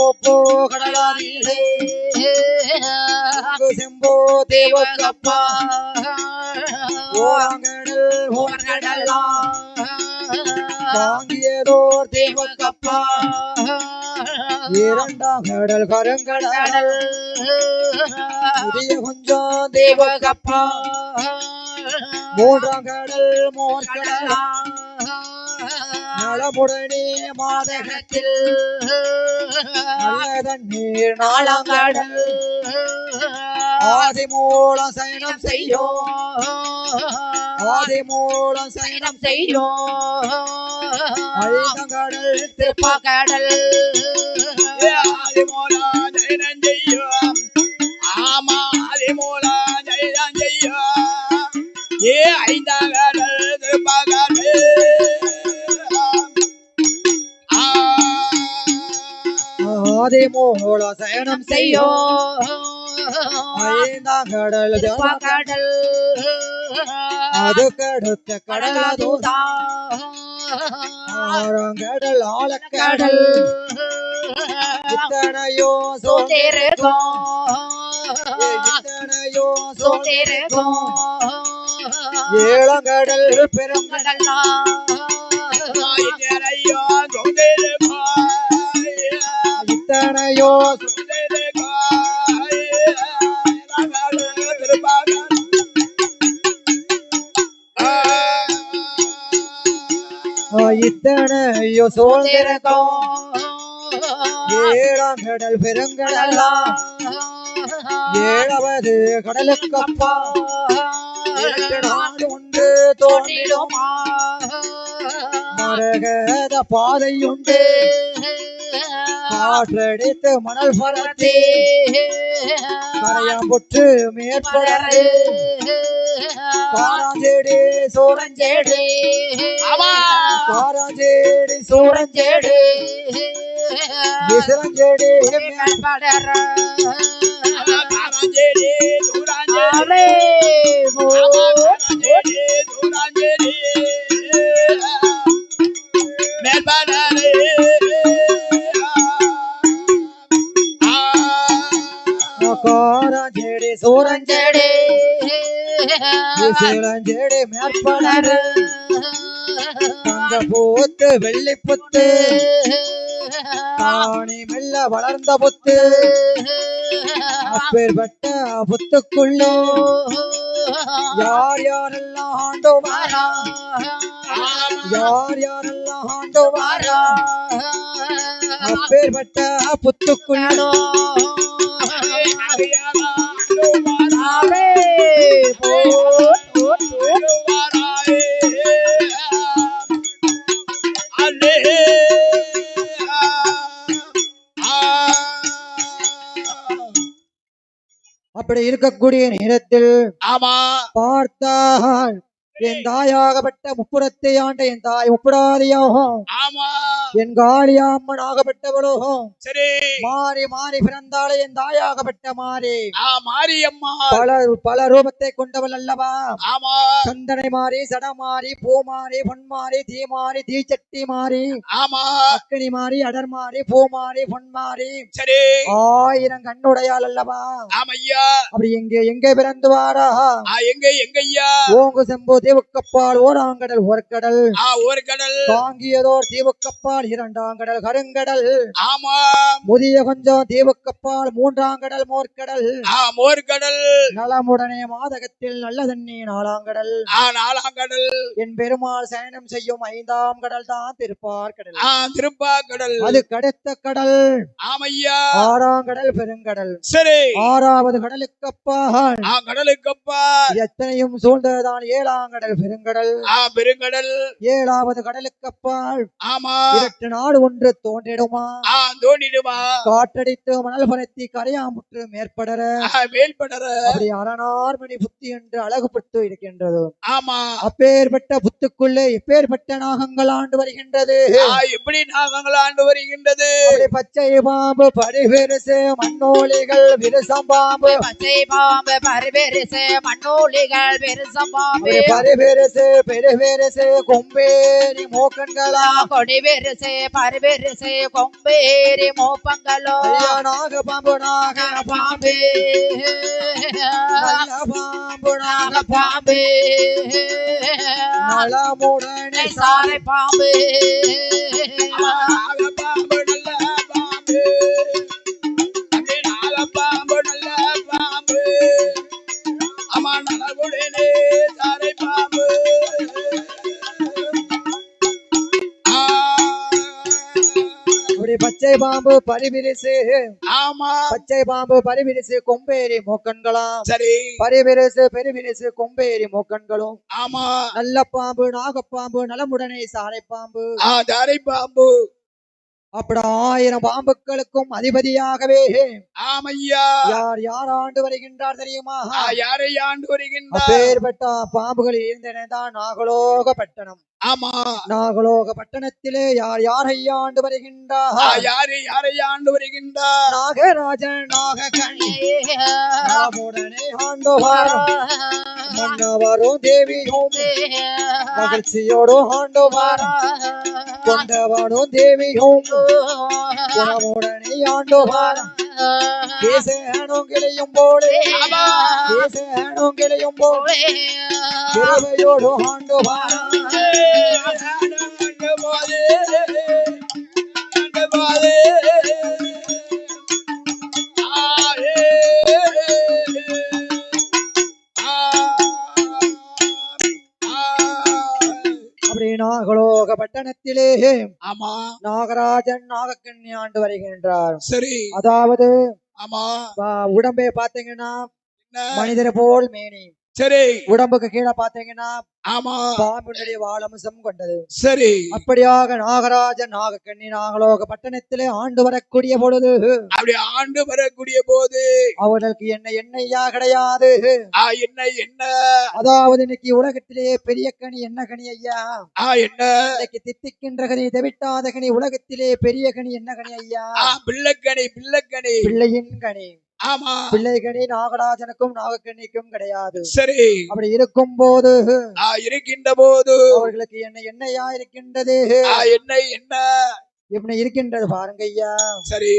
Oppo ಕಡಲಾದೀಡೆ செம்போ தேவக்கப்பா ஓரங்கடல் ஓரங்கடலா தாங்கியதோ தேவக்கப்பா இரண்டாம் கடல் கருங்கடல் புதிய கொஞ்சம் தேவக்கப்பா மூன்றாம் கடல் மோர்கடலா நலமுடனே மாதகத்தில் நல்ல தண்ணீர் நாலாம் கடல் ஆதிமூலம் சயனம் செய்யும் ஆதிமூலம் சயனம் செய்யும் ஐந்தாம் கடல் திருப்பாக்கடல் ஆதிமூலம் சயனம் செய்யும் ஆமா ஆதிமூலம் சயனம் செய்யும் ஐந்தாம் கடல் திருப்பாக்கடல் ஆதிமூல சயனம் செய்யும் ஐந்தாம் கடல் கடல் அதுக்கடுத்த கடல் ஆறாங்கடல் ஆழக்கடல் இத்தனையோ சோதேரகம் இத்தனையோ சோதேரகம் ஏழங்கடல் பெருங்கடல் இத்தனையோ சோதேரகம் இத்தனையோ இத்தனையோ சோதரகம் ஏழாம் கடல் பெருங்கடலா ஏழாவது கடலுக்கப்பா நாடு உண்டு தோன்றிடுமா மரகத பாதை உண்டு காற்றடித்து மணல் பரத்தி கரையாம்புற்று மேற்படரு காராஞ்சேடி சோரஞ்சேடி காராஞ்சேடி சோரஞ்சேடி விசரஞ்சேடி மேற்படர காராஞ்சேடி சோரஞ்சேடி சோரஞ்சேடி மேற்படரு காராஞ்சேடி சோரஞ்சேடி விசரஞ்சேடி மேற்படரு தங்க பூத்து வெள்ளி புத்து தானி மெல்ல வளர்ந்த புத்து அப்பேற்பட்ட புத்துக்குள்ளோ யார் யாரெல்லாம் ஆண்டு வாரா யார் யாரெல்லாம் ஆண்டு வாரா அப்பேற்பட்ட புத்துக்குள்ளோ அப்படி இருக்கக்கூடிய நேரத்தில் ஆமா பார்த்தால் என் தாயாகப்பட்ட முப்புறத்தை ஆண்ட என் தாய் முப்புடாதியாகும் என் காளியாம்மன் ஆகப்பட்டவளோகும் சரி மாறி மாறி பிறந்தாலே என் தாயாகப்பட்ட மாறி மாரியம்மா பல ரூபத்தை கொண்டவள் அல்லவா ஆமா சந்தனை மாறி சட மாறி பூ மாறி பொன் மாறி தீ மாறி தீச்சட்டி மாறி ஆமா அக்கினி மாறி அடர் மாறி பூ மாறி பொன் மாறி சரி 1000 கண்ணுடையாள் அல்லவா ஆமையா அப்படி எங்கே பிறந்து வாரா எங்கய்யா ஓங்கு செம்பு தீவுக்கப்பால் ஓராங்கடல் ஓர்கடல் ஓர்கடல் தாங்கியதோர் தீவுக்கப்பால் இரண்டாம் கடல் கருங்கடல் ஆமா முதிய கொஞ்சம் தீவுக்கப்பால் மூன்றாம் கடல் மோர்கடல் மோர்கடல் நலமுடனே மாதகத்தில் நல்ல தண்ணி நாலாங்கடல் நாலாங்கடல் என் பெருமாள் சயனம் செய்யும் ஐந்தாம் கடல் தான் திருப்பார்கடல் திருப்பார்கடல் அது கடுத்த கடல் ஆமையா ஆறாம் கடல் பெருங்கடல் சரி ஆறாவது கடலுக்கப்பால் கடலுக்கப்பால் எத்தனையும் சூழ்ந்ததுதான் ஏழாம் கடல் பெருங்கடல் பெருங்கடல் ஏழாவது கடலுக்கப்பால் ஆமா இரட்டு நாடு ஒன்று தோன்றிடுமா தோன்றிடுமா காற்றடித்து மணல் பரத்தி கரையாமுற்று மேற்படர அப்படி அரணார்மணி புத்தி என்று அழகுபட்டு இருக்கின்றது ஆமா அப்பேற்பட்ட புத்துக்குள்ளே எப்பேற்பட்ட நாகங்கள் ஆண்டு வருகின்றது எப்படி நாகங்கள் ஆண்டு வருகின்றது பச்சை பாம்பு பரிவெரிசு மண்ணோலிகள் விருசம் பாம்பு பச்சை பாம்பு பரிவெரிசு மண்ணோலிகள் விருசம் பாம்பு பரிவெரிசு பெருவெரிசு கொம்பேரி மோக்கன்களா கொடி வெரிசு பரிவெரிசு கொம்பேரி மோக்க பங்கலோ நாக பாம்பு நாக பாம்பே பாம்பு நாக பாம்பே நலமுடனே சாரை பாம்பு நாக பாம்பு நல்ல பாம்பு நாக பாம்பு நல்ல பாம்பு அம்மா நலமுடனே சாரை பாம்பு பச்சை பாம்பு பரிவிரிசு ஆமா பச்சை பாம்பு பரிவிரிசு கொம்பேரி மூக்கன்களாம் சரி பரிவிரிசு பெருவிரிசு கொம்பேரி மூக்கன்களும் ஆமா நல்ல பாம்பு நாகப்பாம்பு நலமுடனே சாரை பாம்பு சாரை பாம்பு அப்படி 1000 பாம்புகளுக்கும் அதிபதியாகவே ஆமையா யார் யார் ஆண்டு வருகின்றார் தெரியுமா யாரை ஆண்டு வருகின்றார் அப்பேற்பட்ட பாம்புகள் இருந்தனதான் நாகலோக பட்டணம் ஆமா நாகலோக பட்டணத்திலே யார் யாரை ஆண்டு வருகின்றார் யாரை ஆண்டு வருகின்றார் நாகராஜன் நாகக்கண்ணி நலமுடனே ஆண்டு மன்னவரும் தேவியும் மகிழ்ச்சியோடு ஆண்டு கொண்டவனும் தேவியும் குணமுடனே ஆண்டு பேசணும் கிளையும் போலே பேசணும் கிளையும் போலே கிருபையோடு ஆண்டு அப்படி நாகலோக பட்டணத்திலே ஆமா நாகராஜன் நாகக்கண்ணி ஆண்டு வருகின்றார் சரி அதாவது ஆமா உடம்பை பாத்தீங்கன்னா மனிதரை போல் மேனி சரி உடம்புக்கு கீழே பாத்தீங்கன்னா ஆமா பாம்பினுடைய வாழம்சம் கொண்டது சரி அப்படியாக நாகராஜன் நாகக்கண்ணி நாகலோக பட்டணத்திலே ஆண்டு வரக்கூடிய பொழுது அப்படி ஆண்டு வரக்கூடிய போது அவர்களுக்கு எண்ணெய்யா கிடையாது என்ன அதாவது இன்னைக்கு உலகத்திலேயே பெரிய கனி என்ன கனி ஐயா என்ன இன்னைக்கு தித்திக்கின்ற கனி தவிட்டாத கனி உலகத்திலே பெரிய கனி என்ன கனி ஐயா பிள்ளைக்கனி பிள்ளையின் கனி ஆமா பிள்ளைகனி நாகராஜனுக்கும் நாகக்கண்ணிக்கும் கிடையாது சரி அப்படி இருக்கும் போது இருக்கின்ற போது அவர்களுக்கு எண்ணெயா இருக்கின்றது என்ன எப்படி இருக்கின்றது பாருங்க ஐயா சரி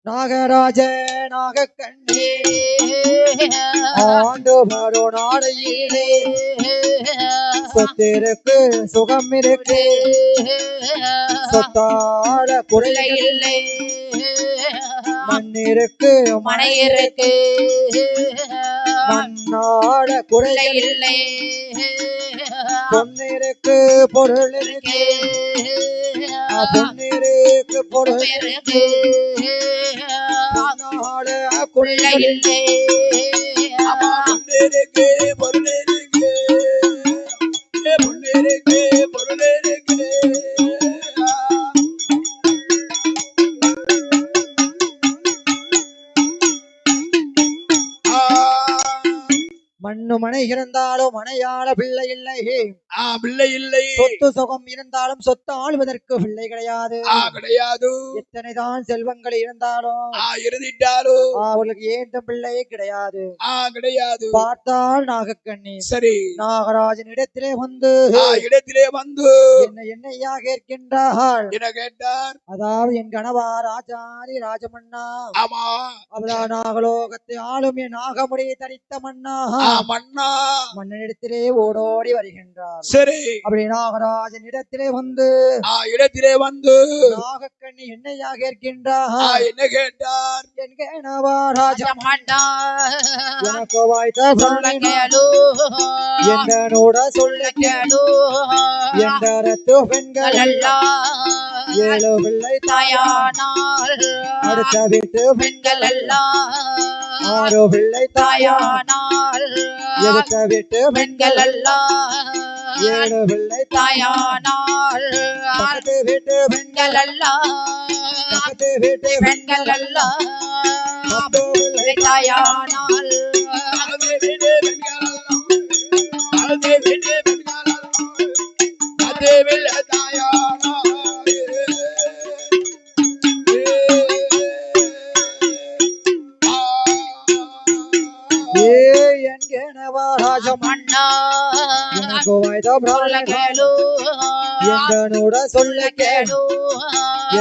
நாகராஜ நாகக்கண்ணி ஆண்டு வரும் நாடையிலே சொத்திருக்கு சுகம் இருக்கு சொத்தாட குறை இல்லை மண்ணிருக்கு மனை இருக்கு மண்ணாட குறை இல்லை பொன்னிருக்கு பொருள் இருக்கு பொன்னிருக்கு பொருள் இருக்கு பொன்னாட குறை இல்லை பொன்னிருக்கு பொருள் இருக்கு பொன்னிருக்கு பொருள் இருக்கு மண்ணு மனை இருந்தாலும் மனையாள பிள்ளை இல்லை பிள்ளை இல்லை சொத்து சுகம் இருந்தாலும் சொத்து ஆளுவதற்கு பிள்ளை கிடையாது கிடையாது எத்தனைதான் செல்வங்கள் இருந்தாலும் இருந்திட்டாலும் அவர்களுக்கு ஏந்த பிள்ளை கிடையாது கிடையாது பார்த்தால் நாகக்கண்ணி சரி நாகராஜன் இடத்திலே வந்து என்னையா கேட்கின்றாள் என்ன கேட்டார் அதாவது என் கணவா ராஜாரி ராஜமன்னா ஆமா அவதான் நாகலோகத்தை ஆளும் என் நாகமுடி தரித்த மன்னா மன்னா மன்னனிடத்திலே ஓடோடி வருகின்றார் சரி அப்படி நாகராஜன் இடத்திலே வந்து நாகக்கண்ணி என்னையா கேட்கின்றார் என்ன கேட்டார் என் கணவா ராஜமன்னா எனக்கு வாய்த்த என்னோட சொல்ல கேளு எந்தரத்து பெண்கள் எல்லாம் 7 பிள்ளை தாயானால் அடுத்த வீட்டு பெண்கள் எல்லாம் 6 பிள்ளை தாயானால் எடுத்த வீட்டு பெண்கள் எல்லாம் 7 பிள்ளை தாயானால் பக்கத்து வீட்டு பெண்கள் எல்லாம் பக்கத்து வீட்டு பெண்கள் எல்லாம் 10 பிள்ளை தாயானால் ராஜமன்னா எனக்கு சொல்ல கேளு எங்கனோட சொல்ல கேளு கேளு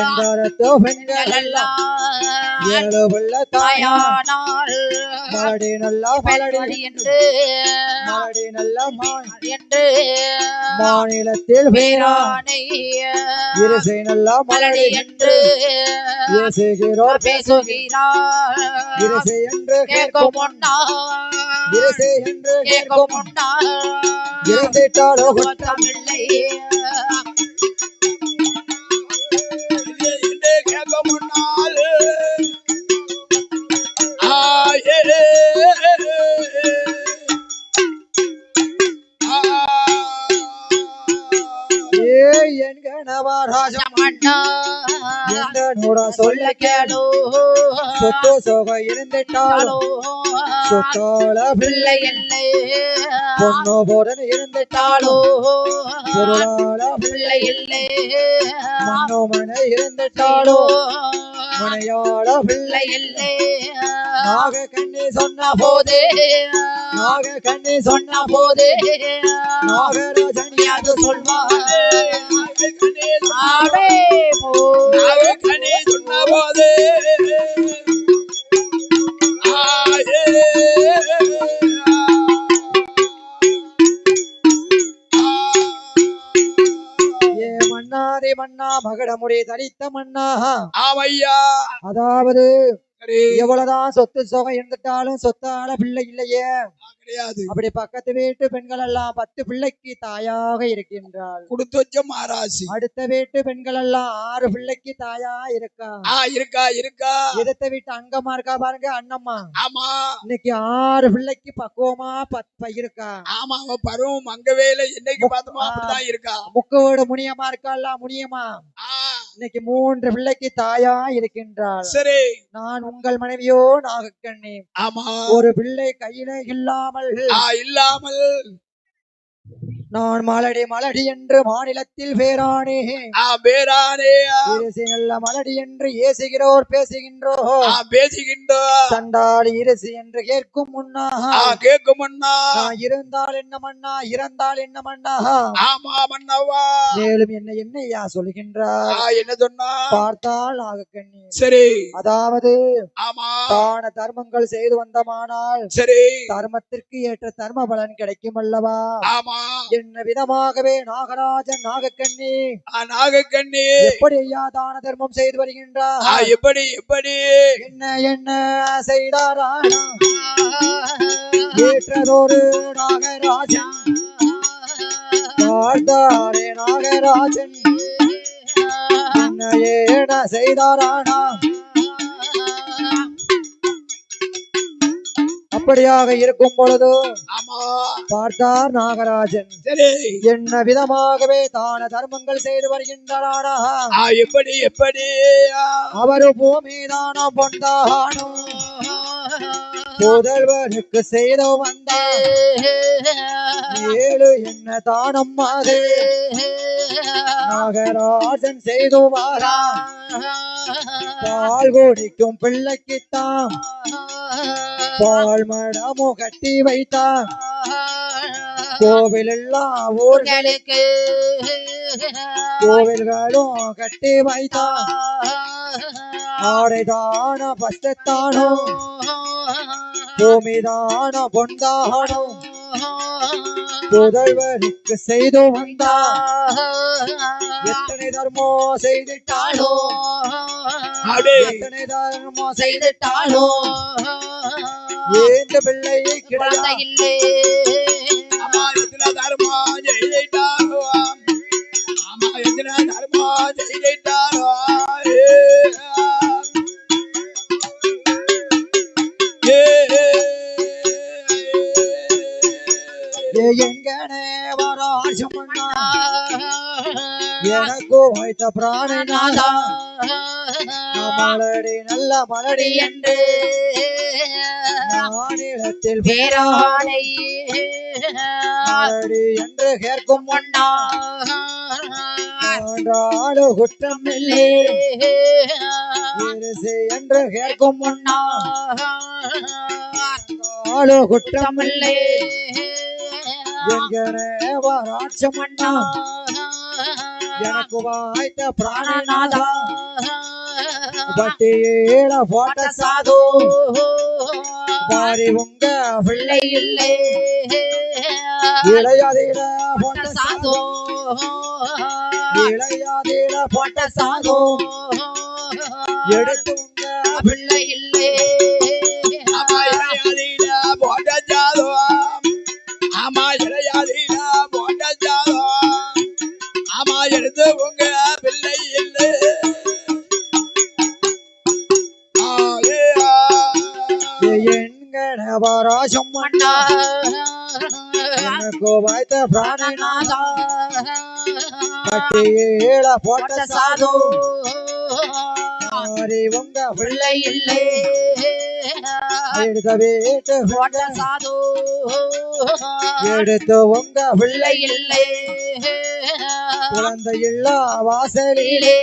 எங்கரத்தோ பெண்கள் எல்லாம் ஏழு உள்ள தாயானால் மலடி நல்லா மலடி என்று மலடி நல்லா என்று மாநிலத்தில் பேரானை இருசை நல்லா மலடி என்று இயேசுகிறோர் பேசுகிறார் இருசை என்று கேட்கும் முன்னா இருசை என்று கேட்கும் முன்னா இருந்திட்டாலோ தமிழை கேட்க முன்னால் என் கணவராஜம் மன்னா எங்கனோட சொல்ல கேளு சொத்து சோக இருந்திட்டாலும் சொத்தால பிள்ளை இல்லை பொண்ணு போடன் இருந்துட்டாலும் பொருளால பிள்ளை இல்லை மண்ணோ மனை இருந்துட்டாலும் மனையாள பிள்ளை இல்லை நாக கண்ணி சொன்ன போதே நாக கண்ணி சொன்ன போதே நாகராஜன் அது சொல்வார் ஆடே போ கனே சொன்ன போது ஏ மன்னாதி மன்னா மகடமுடி தரித்த மன்னா ஆமையா அதாவது சரி எவ்வளவுதான் சொத்து சோகம் இருந்துட்டாலும் சொத்தால பிள்ளை இல்லையே கிடையாது அப்படி பக்கத்து வீட்டு பெண்கள் எல்லாம் 10 பிள்ளைக்கு தாயாக இருக்கின்றாள் கொடுத்து வச்ச மாராசி அடுத்த வீட்டு பெண்கள் எல்லாம் 6 பிள்ளைக்கு தாயா இருக்கா இருக்கா இருக்கா எதிர்த்த வீட்டு அங்கம்மா இருக்கா பாருங்க அண்ணம்மா ஆமா இன்னைக்கு 6 பிள்ளைக்கு பக்குவமா இருக்கா ஆமா அவன் பருவம் அங்க வேலை என்னைக்கு பார்த்தோமோ அப்படிதான் இருக்கா முக்கவோட முனியம்மா இருக்கால முனியம்மா இன்னைக்கு 3 பிள்ளைக்கு தாயா இருக்கின்றாள் சரி நான் உங்கள் மனைவியோ நாகக்கண்ணி ஆமா ஒரு பிள்ளை கையில இல்லாமல் இல்லாமல் நான் மலடி மலடி என்று மாநிலத்தில் பேரானே பேரானே இருசி நல்ல மலடி என்று ஏசுகிறோர் பேசுகின்றோம் பேசுகின்றோம் சண்டாளி இருசி என்று கேட்கும் முன்னா கேட்கும் முன்னா இருந்தால் என்ன மன்னா இறந்தால் என்ன மன்னா ஆமா மன்னவா மேலும் என்னையா சொல்கின்றார் என்ன சொன்னா பார்த்தால் நாகக்கண்ணி சரி அதாவது ஆமா தான தர்மங்கள் செய்து வந்தமானால் சரி தர்மத்திற்கு ஏற்ற தர்ம பலன் கிடைக்கும் அல்லவா ஆமா என்ன விதமாகவே நாகராஜன் நாகக்கண்ணி நாகக்கண்ணி எப்படி ஐயா தான தர்மம் செய்து வருகின்றார் எப்படி எப்படி என்ன செய்தாரானா ஏற்றதொரு நாகராஜன் பார்த்தாரே நாகராஜன் என்ன செய்தாரானா அப்படியாக இருக்கும் பொழுது பார்த்தார் நாகராஜன் என்ன விதமாகவே தான தர்மங்கள் செய்து வருகின்றானா எப்படி எப்படி அவரு பூமிதான பொன்தானும் புதல்வருக்கு செய்து வந்தார் 7 என்ன தானம் நாகராஜன் செய்து வாரா பால் குடிக்கும் பிள்ளைக்குத்தான் பால் மடமும் கட்டி வைத்தார் கோவில் எல்லாம் ஊர்களுக்கு கோவில்களும் கட்டி வைத்தார் ஆடைதான பஸ்தானோ பூமிதான பொன்தானோ புதல்வருக்கு செய்து வந்தார் எத்தனை தர்மோ செய்திட்டாளோ எத்தனை தர்மோ செய்திட்டாளோ ஏந்த பிள்ளை இல்லை அம்மா எத்தனை தர்மோ செய்திட்டாளோ அம்மா எத்தனை தர்மோ செய்திட்டாளோ எங்கனே வராஜமண்ணா எனக்கு வைத்த பிராணநாதா மலடி நல்ல மலடி என்று மாநிலத்தில் பேரானை மலடி என்று கேட்கும் ஒன்னா குற்றம் இல்லை என்று கேட்கும் ஒன்னா குற்றம் இல்லை எங்கனே வராட்சமண்ணா எனக்கு வாய்த்த பிராணநாதா பட்டியேல போட்ட சாது பாரி உங்க பிள்ளை இல்லை இளையாதீர போட்ட சாதோ இளையாதீர போட்ட சாது எடுத்து உங்க பிள்ளை இல்லை ஆமா இளையாதீர போட்ட ஜாதோ ஆமா இளையாதீர போட்ட ஜாதோ ஆமா எடுத்து உங்க பிள்ளை இல்லை என்கண வராசம்மண்ணா எனக்கு வாய்த்த பிராணநாதா பட்டியேல போட்ட சாது பாரி உங்க பிள்ளை இல்லை எடுத்த வீட்டு போட்ட சாதோ எடுத்து உங்க பிள்ளை இல்லை குழந்தை இல்லா வாசலிலே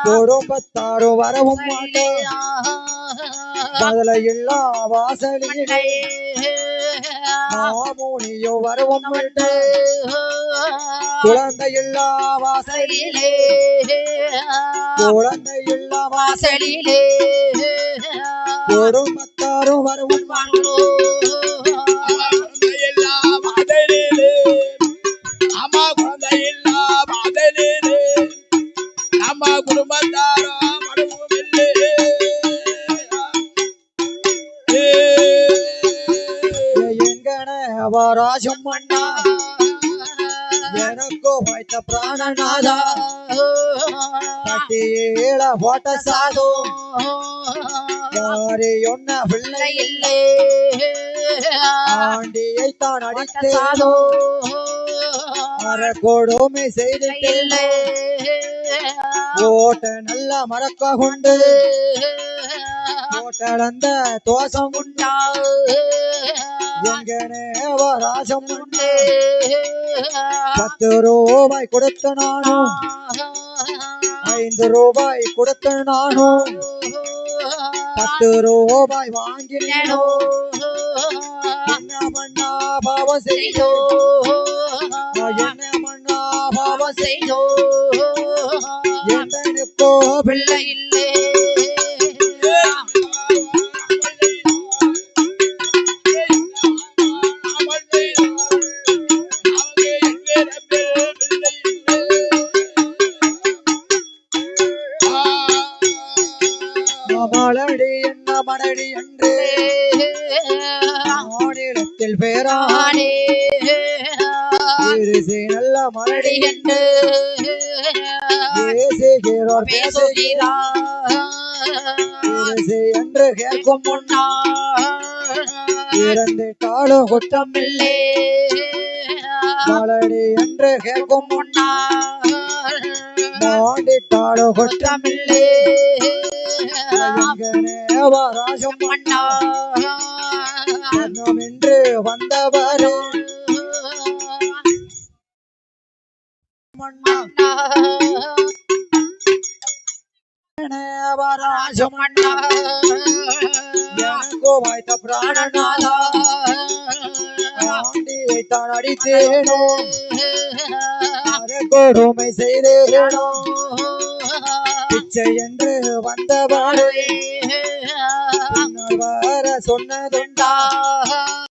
குடும்பத்தாரும் வரவும் மாட்டோம் பதில இல்லா வாசலிலே மாமுனியோ வரவும் மாட்டோம் குழந்தை இல்லா வாசலிலே குழந்தை இல்லா வாசலிலே குடும்பத்தாரும் வரவும் எல்லாம் அதனிலே அம்மா குழந்தை இல்லா அதனிலே அம்மா குடும்பத்தாரோ மடுவும் இல்லை எங்கன வராசம்மண்ணா எனக்கு வாய்த்த பிராணநாதா பட்டியேல போட்ட சாது யாரே ஒன்ன பிள்ளை இல்லை ஆண்டியை தான் அடித்து சாதோ கொடுமை செய்திட்டு இல்லை ஓட்ட நல்ல மறக்க கொண்டு ஓட்டளந்த தோசம் உண்டா எங்கனே வராசம் உண்டு 10 ரூபாய் கொடுத்த நானும் 5 ரூபாய் கொடுத்த நானும் 10 ரூபாய் வாங்கினேனோ என்ன மண்ணா பாவம் செய்தோ என்ன மண்ணா பாவம் செய்தோ என்னோ பிள்ளை இல்லை மலடி என்ன மலடி என்று மாநிலத்தில் பேரானே நல்ல மலடி என்று பேசுகிறோர் பேசுகிறார் என்று கேட்கும் முன்னா இறந்துட்டாலும் குற்றம் இல்லை மலடி என்று கேட்கும் முன்னா மாண்டிட்டாலும் குற்றம் இல்லை வராசம் என்று வந்தவரே வராசம் எனக்கு வாய்த்த பிராணநாதா ஆண்டியை தான் அடித்தேனோ கொடுமை செய்தேனோ பிச்சை என்று வந்தவரே வர சொன்னதுண்டா